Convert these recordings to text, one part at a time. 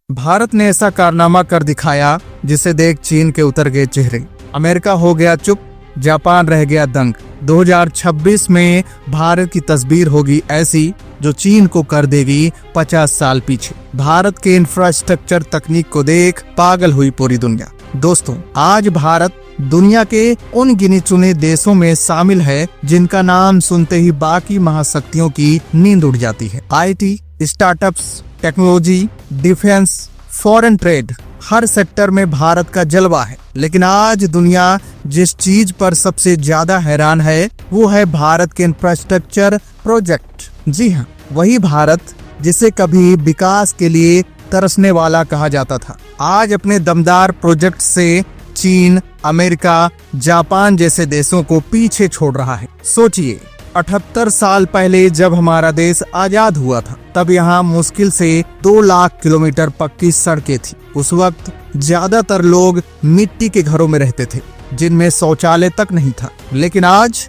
भारत ने ऐसा कारनामा कर दिखाया जिसे देख चीन के उतर गए चेहरे। अमेरिका हो गया चुप, जापान रह गया दंग। 2026 में भारत की तस्वीर होगी ऐसी जो चीन को कर देगी 50 साल पीछे। भारत के इंफ्रास्ट्रक्चर तकनीक को देख पागल हुई पूरी दुनिया। दोस्तों, आज भारत दुनिया के उन गिने चुने देशों में शामिल है जिनका नाम सुनते ही बाकी महाशक्तियों की नींद उड़ जाती है। IT, startups, technology, defence, foreign trade, her sector में भारत का जलवा है। लेकिन आज दुनिया जिस चीज पर सबसे ज्यादा हैरान है वो है भारत के इंफ्रास्ट्रक्चर प्रोजेक्ट। जी हाँ, वही भारत जिसे कभी विकास के लिए तरसने वाला कहा जाता था, आज अपने दमदार प्रोजेक्ट से चीन, अमेरिका, जापान जैसे देशों को पीछे छोड़ रहा है। सोचिए, 78 साल पहले जब हमारा देश आजाद हुआ था तब यहाँ मुश्किल से 2 लाख किलोमीटर पक्की सड़कें थी। उस वक्त ज्यादातर लोग मिट्टी के घरों में रहते थे जिनमें शौचालय तक नहीं था। लेकिन आज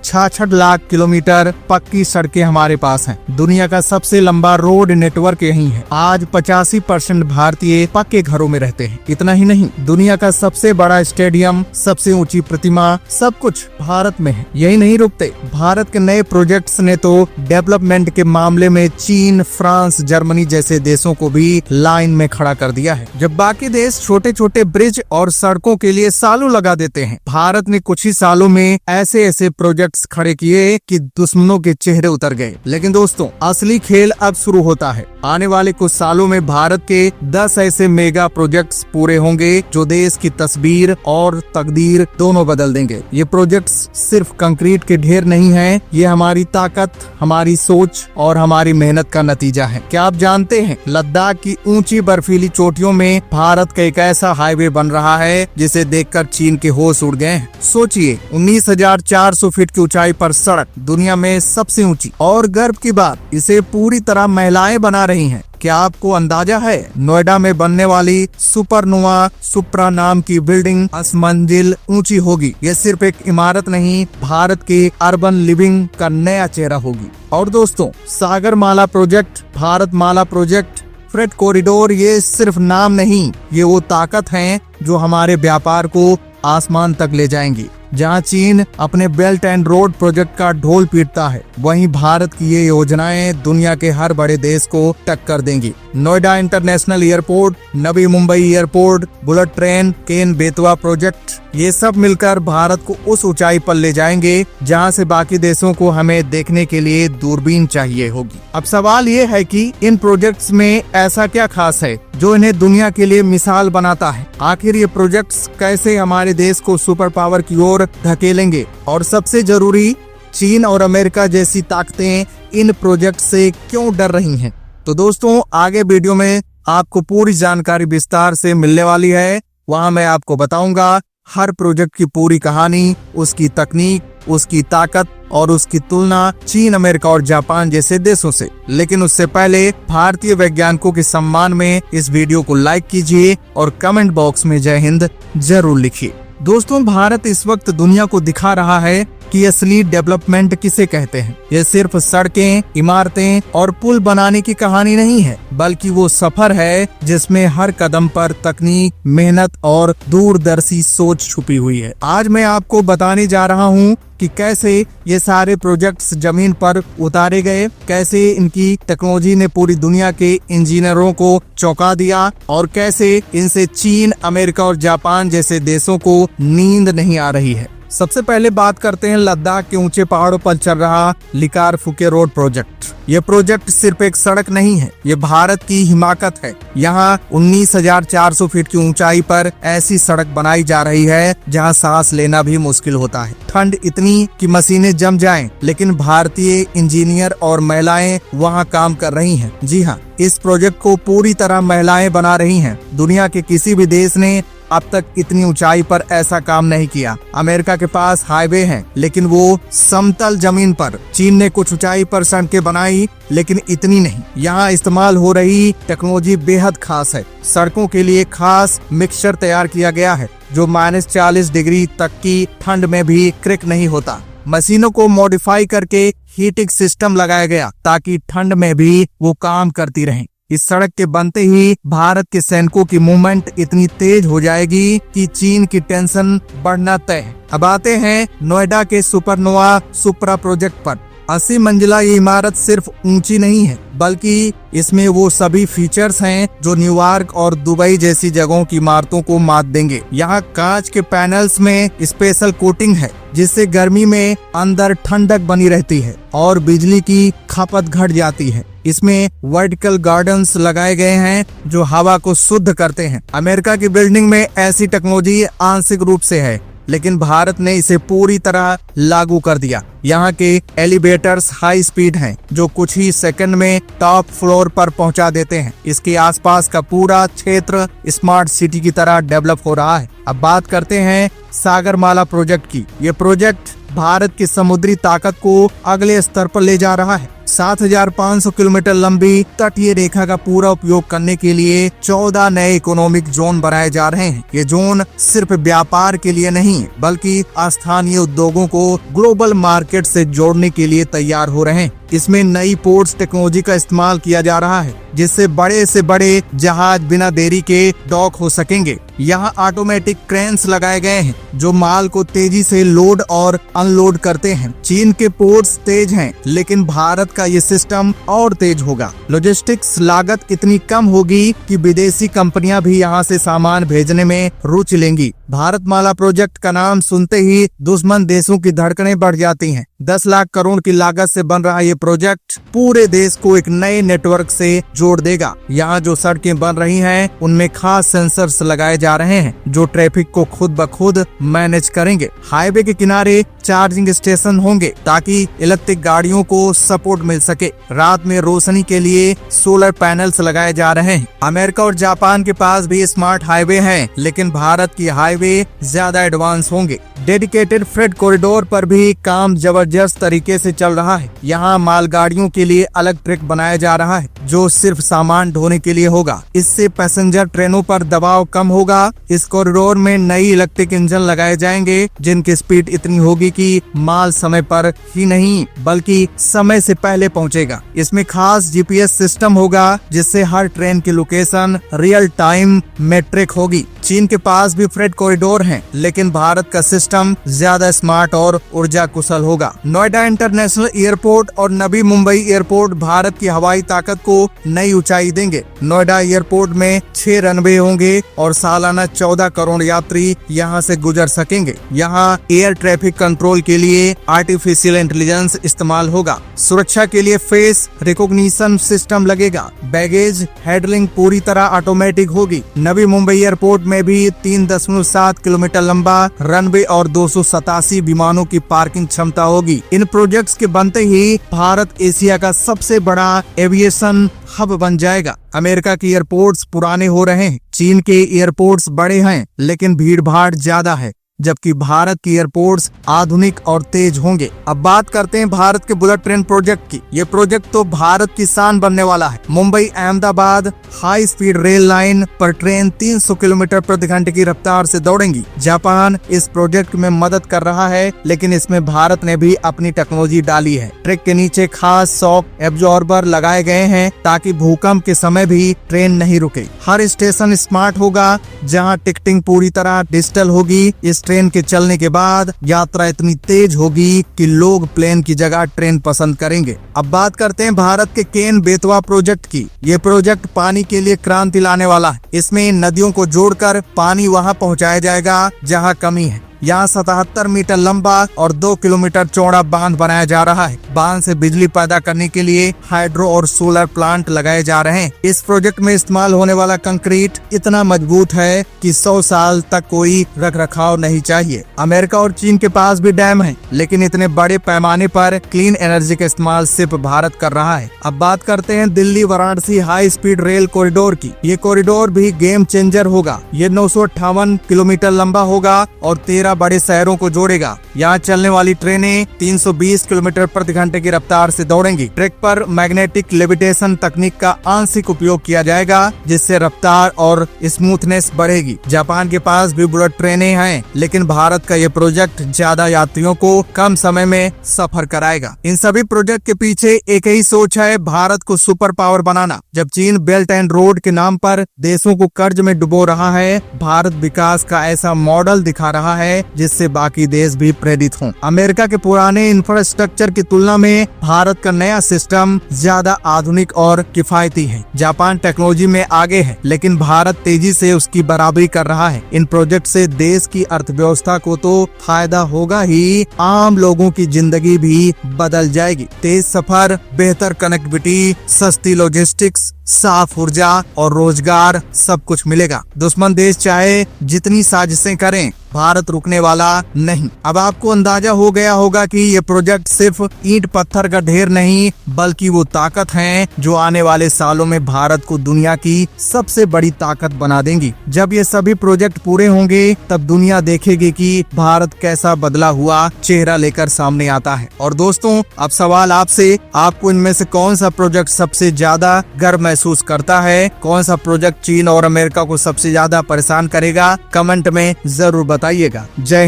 66 लाख किलोमीटर पक्की सड़कें हमारे पास हैं। दुनिया का सबसे लंबा रोड नेटवर्क यही है। आज 85% भारतीय पक्के घरों में रहते हैं। इतना ही नहीं, दुनिया का सबसे बड़ा स्टेडियम, सबसे ऊंची प्रतिमा, सब कुछ भारत में है। यही नहीं रुकते, भारत के नए प्रोजेक्ट्स ने तो डेवलपमेंट के मामले में चीन, फ्रांस, जर्मनी जैसे देशों को भी लाइन में खड़ा कर दिया है। जब बाकी देश छोटे छोटे ब्रिज और सड़कों के लिए सालों लगा देते हैं, भारत ने कुछ ही सालों में ऐसे प्रोजेक्ट्स खड़े किए कि दुश्मनों के चेहरे उतर गए। लेकिन दोस्तों, असली खेल अब शुरू होता है। आने वाले कुछ सालों में भारत के 10 ऐसे मेगा प्रोजेक्ट्स पूरे होंगे जो देश की तस्वीर और तकदीर दोनों बदल देंगे। ये प्रोजेक्ट्स सिर्फ कंक्रीट के ढेर नहीं हैं, ये हमारी ताकत, हमारी सोच और हमारी मेहनत का नतीजा है। क्या आप जानते हैं, लद्दाख की ऊंची बर्फीली चोटियों में भारत का एक ऐसा हाईवे बन रहा है जिसे देखकर चीन के होश उड़ गए हैं। सोचिए, 19,400 फीट की ऊंचाई पर सड़क, दुनिया में सबसे ऊंची। और गर्व की बात, इसे पूरी तरह महिलाएं बना रही हैं। क्या आपको अंदाजा है, नोएडा में बनने वाली सुपरनोवा सुप्रा नाम की बिल्डिंग 10 मंजिल ऊंची होगी। ये सिर्फ एक इमारत नहीं, भारत के अर्बन लिविंग का नया चेहरा होगी। और दोस्तों, Sagarmala project, Bharatmala project, freight corridor, ये सिर्फ नाम नहीं, ये वो ताकत है जो हमारे व्यापार को आसमान तक ले जाएंगी। जहां चीन अपने बेल्ट एंड रोड प्रोजेक्ट का ढोल पीटता है, वहीं भारत की ये योजनाएं दुनिया के हर बड़े देश को टक्कर देंगी। Noida international airport, Navi Mumbai airport, bullet train, Ken Betwa project, ये सब मिलकर भारत को उस ऊंचाई पर ले जाएंगे जहां से बाकी देशों को हमें देखने के लिए दूरबीन चाहिए होगी। अब सवाल ये है कि इन प्रोजेक्ट्स में ऐसा क्या खास है जो इन्हें दुनिया के लिए मिसाल बनाता है। आखिर ये प्रोजेक्ट्स कैसे हमारे देश को सुपर पावर की ओर धकेलेंगे, और सबसे जरूरी, चीन और अमेरिका जैसी ताकतें इन प्रोजेक्ट से क्यों डर रही हैं। तो दोस्तों, आगे वीडियो में आपको पूरी जानकारी विस्तार से मिलने वाली है। वहां मैं आपको बताऊंगा हर प्रोजेक्ट की पूरी कहानी, उसकी तकनीक, उसकी ताकत और उसकी तुलना चीन, अमेरिका और जापान जैसे देशों से। लेकिन उससे पहले भारतीय वैज्ञानिकों के सम्मान में इस वीडियो को लाइक कीजिए और कमेंट बॉक्स में जय हिंद जरूर लिखिए। दोस्तों, भारत इस वक्त दुनिया को दिखा रहा है कि असली डेवलपमेंट किसे कहते हैं। ये सिर्फ सड़कें, इमारतें और पुल बनाने की कहानी नहीं है, बल्कि वो सफर है जिसमें हर कदम पर तकनीक, मेहनत और दूरदर्शी सोच छुपी हुई है। आज मैं आपको बताने जा रहा हूँ कि कैसे ये सारे प्रोजेक्ट्स जमीन पर उतारे गए, कैसे इनकी टेक्नोलॉजी ने पूरी दुनिया के इंजीनियरों को चौंका दिया और कैसे इनसे चीन, अमेरिका और जापान जैसे देशों को नींद नहीं आ रही है। सबसे पहले बात करते हैं लद्दाख के ऊंचे पहाड़ों पर चल रहा लिकार फुके रोड प्रोजेक्ट। ये प्रोजेक्ट सिर्फ एक सड़क नहीं है, ये भारत की हिमाकत है। यहाँ 19,400 फीट की ऊंचाई पर ऐसी सड़क बनाई जा रही है जहाँ सांस लेना भी मुश्किल होता है। ठंड इतनी कि मशीनें जम जाएं, लेकिन भारतीय इंजीनियर और महिलाएं वहाँ काम कर रही हैं। जी हाँ, इस प्रोजेक्ट को पूरी तरह महिलाएं बना रही हैं। दुनिया के किसी भी देश ने अब तक इतनी ऊंचाई पर ऐसा काम नहीं किया। अमेरिका के पास हाईवे हैं, लेकिन वो समतल जमीन पर। चीन ने कुछ ऊंचाई पर सड़कें बनाई, लेकिन इतनी नहीं। यहाँ इस्तेमाल हो रही टेक्नोलॉजी बेहद खास है। सड़कों के लिए खास मिक्सचर तैयार किया गया है जो -40 डिग्री तक की ठंड में भी क्रैक नहीं होता। मशीनों को मॉडिफाई करके हीटिंग सिस्टम लगाया गया ताकि ठंड में भी वो काम करती रहें। इस सड़क के बनते ही भारत के सैनिकों की मूवमेंट इतनी तेज हो जाएगी कि चीन की टेंशन बढ़ना तय है। अब आते हैं नोएडा के सुपरनोवा सुप्रा प्रोजेक्ट पर। 80 मंजिला ये इमारत सिर्फ ऊंची नहीं है, बल्कि इसमें वो सभी फीचर्स हैं जो न्यूयॉर्क और दुबई जैसी जगहों की इमारतों को मात देंगे। यहाँ कांच के पैनल्स में स्पेशल कोटिंग है, जिससे गर्मी में अंदर ठंडक बनी रहती है और बिजली की खपत घट जाती है। इसमें वर्टिकल गार्डन्स लगाए गए हैं जो हवा को शुद्ध करते हैं। अमेरिका की बिल्डिंग में ऐसी टेक्नोलॉजी आंशिक रूप से है, लेकिन भारत ने इसे पूरी तरह लागू कर दिया। यहाँ के एलिवेटर्स हाई स्पीड हैं, जो कुछ ही सेकंड में टॉप फ्लोर पर पहुँचा देते हैं। इसके आसपास का पूरा क्षेत्र स्मार्ट सिटी की तरह डेवलप हो रहा है। अब बात करते हैं सागरमाला प्रोजेक्ट की। ये प्रोजेक्ट भारत की समुद्री ताकत को अगले स्तर पर ले जा रहा है। 7,500 किलोमीटर लंबी तटीय रेखा का पूरा उपयोग करने के लिए 14 नए इकोनॉमिक जोन बनाए जा रहे हैं। ये जोन सिर्फ व्यापार के लिए नहीं, बल्कि स्थानीय उद्योगों को ग्लोबल मार्केट से जोड़ने के लिए तैयार हो रहे हैं। इसमें नई पोर्ट्स टेक्नोलॉजी का इस्तेमाल किया जा रहा है, जिससे बड़े से बड़े जहाज बिना देरी के डॉक हो सकेंगे। यहाँ ऑटोमेटिक क्रेन्स लगाए गए हैं जो माल को तेजी से लोड और अनलोड करते हैं। चीन के पोर्ट्स तेज हैं, लेकिन भारत का ये सिस्टम और तेज होगा। लॉजिस्टिक्स लागत इतनी कम होगी कि विदेशी कंपनियां भी यहाँ से सामान भेजने में रुचि लेंगी। भारतमाला प्रोजेक्ट का नाम सुनते ही दुश्मन देशों की धड़कनें बढ़ जाती हैं। 10 लाख करोड़ की लागत से बन रहा ये प्रोजेक्ट पूरे देश को एक नए नेटवर्क से जोड़ देगा। यहाँ जो सड़कें बन रही हैं, उनमें खास सेंसर्स लगाए जा रहे हैं जो ट्रैफिक को खुद ब खुद मैनेज करेंगे। हाईवे के किनारे चार्जिंग स्टेशन होंगे ताकि इलेक्ट्रिक गाड़ियों को सपोर्ट मिल सके। रात में रोशनी के लिए सोलर पैनल्स लगाए जा रहे हैं। अमेरिका और जापान के पास भी स्मार्ट हाईवे हैं, लेकिन भारत की हाईवे ज्यादा एडवांस होंगे। डेडिकेटेड फ्रेट कॉरिडोर पर भी काम जबरदस्त तरीके से चल रहा है। यहाँ मालगाड़ियों के लिए अलग ट्रैक बनाया जा रहा है जो सिर्फ सामान ढोने के लिए होगा। इससे पैसेंजर ट्रेनों पर दबाव कम होगा। इस कॉरिडोर में नई इलेक्ट्रिक इंजन लगाए जाएंगे जिनकी स्पीड इतनी होगी कि माल समय पर ही नहीं बल्कि समय से पहले पहुंचेगा। इसमें खास जीपीएस सिस्टम होगा जिससे हर ट्रेन की लोकेशन रियल टाइम में ट्रैक होगी। चीन के पास भी फ्रेट कॉरिडोर हैं, लेकिन भारत का सिस्टम ज्यादा स्मार्ट और ऊर्जा कुशल होगा। नोएडा इंटरनेशनल एयरपोर्ट और नवी मुंबई एयरपोर्ट भारत की हवाई ताकत को नई ऊंचाई देंगे। नोएडा एयरपोर्ट में 6 रनवे होंगे और सालाना 14 करोड़ यात्री यहां से गुजर सकेंगे। यहां एयर ट्रैफिक कंट्रोल के लिए आर्टिफिशियल इंटेलिजेंस इस्तेमाल होगा। सुरक्षा के लिए फेस रिकॉग्निशन सिस्टम लगेगा। बैगेज हैंडलिंग पूरी तरह ऑटोमेटिक होगी। नवी मुंबई एयरपोर्ट में भी 3.7 किलोमीटर लंबा रनवे और 287 विमानों की पार्किंग क्षमता होगी। इन प्रोजेक्ट्स के बनते ही भारत एशिया का सबसे बड़ा एविएशन हब बन जाएगा। अमेरिका के एयरपोर्ट्स पुराने हो रहे हैं, चीन के एयरपोर्ट्स बड़े हैं लेकिन भीड़ भाड़ ज्यादा है, जबकि भारत की एयरपोर्ट्स आधुनिक और तेज होंगे। अब बात करते हैं भारत के बुलेट ट्रेन प्रोजेक्ट की। ये प्रोजेक्ट तो भारत की शान बनने वाला है। Mumbai Ahmedabad high speed rail line पर ट्रेन 300 किलोमीटर प्रति घंटे की रफ्तार से दौड़ेंगी। जापान इस प्रोजेक्ट में मदद कर रहा है, लेकिन इसमें भारत ने भी अपनी टेक्नोलॉजी डाली है। ट्रैक के नीचे खास शॉक एब्जॉर्बर लगाए गए हैं ताकि भूकंप के समय भी ट्रेन नहीं रुके। हर स्टेशन स्मार्ट होगा, जहाँ टिकटिंग पूरी तरह डिजिटल होगी। इस ट्रेन के चलने के बाद यात्रा इतनी तेज होगी कि लोग प्लेन की जगह ट्रेन पसंद करेंगे। अब बात करते हैं भारत के केन बेतवा प्रोजेक्ट की। ये प्रोजेक्ट पानी के लिए क्रांति लाने वाला है। इसमें नदियों को जोड़कर पानी वहां पहुंचाया जाएगा जहां कमी है। यहाँ 77 मीटर लंबा और 2 किलोमीटर चौड़ा बांध बनाया जा रहा है। बांध से बिजली पैदा करने के लिए हाइड्रो और सोलर प्लांट लगाए जा रहे हैं। इस प्रोजेक्ट में इस्तेमाल होने वाला कंक्रीट इतना मजबूत है कि 100 साल तक कोई रख रखाव नहीं चाहिए। अमेरिका और चीन के पास भी डैम है, लेकिन इतने बड़े पैमाने पर क्लीन एनर्जी का इस्तेमाल सिर्फ भारत कर रहा है। अब बात करते हैं Delhi Varanasi high speed rail corridor की। ये कॉरिडोर भी गेम चेंजर होगा। ये 958 किलोमीटर लंबा होगा और 13 11 बड़े शहरों को जोड़ेगा। यहाँ चलने वाली ट्रेनें 320 किलोमीटर प्रति घंटे की रफ्तार से दौड़ेंगी। ट्रैक पर मैग्नेटिक लेविटेशन तकनीक का आंशिक उपयोग किया जाएगा, जिससे रफ्तार और स्मूथनेस बढ़ेगी। जापान के पास भी बुलेट ट्रेनें हैं, लेकिन भारत का ये प्रोजेक्ट ज्यादा यात्रियों को कम समय में सफर कराएगा। इन सभी प्रोजेक्ट के पीछे एक ही सोच है, भारत को सुपर पावर बनाना। जब चीन बेल्ट एंड रोड के नाम पर देशों को कर्ज में डुबो रहा है, भारत विकास का ऐसा मॉडल दिखा रहा है जिससे बाकी देश भी प्रेरित हों। अमेरिका के पुराने इंफ्रास्ट्रक्चर की तुलना में भारत का नया सिस्टम ज्यादा आधुनिक और किफायती है। जापान टेक्नोलॉजी में आगे है, लेकिन भारत तेजी से उसकी बराबरी कर रहा है। इन प्रोजेक्ट से देश की अर्थव्यवस्था को तो फायदा होगा ही, आम लोगों की जिंदगी भी बदल जाएगी। तेज सफर, बेहतर कनेक्टिविटी, सस्ती लॉजिस्टिक्स, साफ ऊर्जा और रोजगार, सब कुछ मिलेगा। दुश्मन देश चाहे जितनी साजिशें करें, भारत रुकने वाला नहीं। अब आपको अंदाजा हो गया होगा कि ये प्रोजेक्ट सिर्फ ईंट पत्थर का ढेर नहीं, बल्कि वो ताकत है जो आने वाले सालों में भारत को दुनिया की सबसे बड़ी ताकत बना देंगी। जब ये सभी प्रोजेक्ट पूरे होंगे, तब दुनिया देखेगी कि भारत कैसा बदला हुआ चेहरा लेकर सामने आता है। और दोस्तों, अब सवाल आपसे, आपको इनमें से कौन सा प्रोजेक्ट सबसे ज्यादा गर्व महसूस करता है? कौन सा प्रोजेक्ट चीन और अमेरिका को सबसे ज्यादा परेशान करेगा? कमेंट में जरूर बताइएगा। जय हिंद।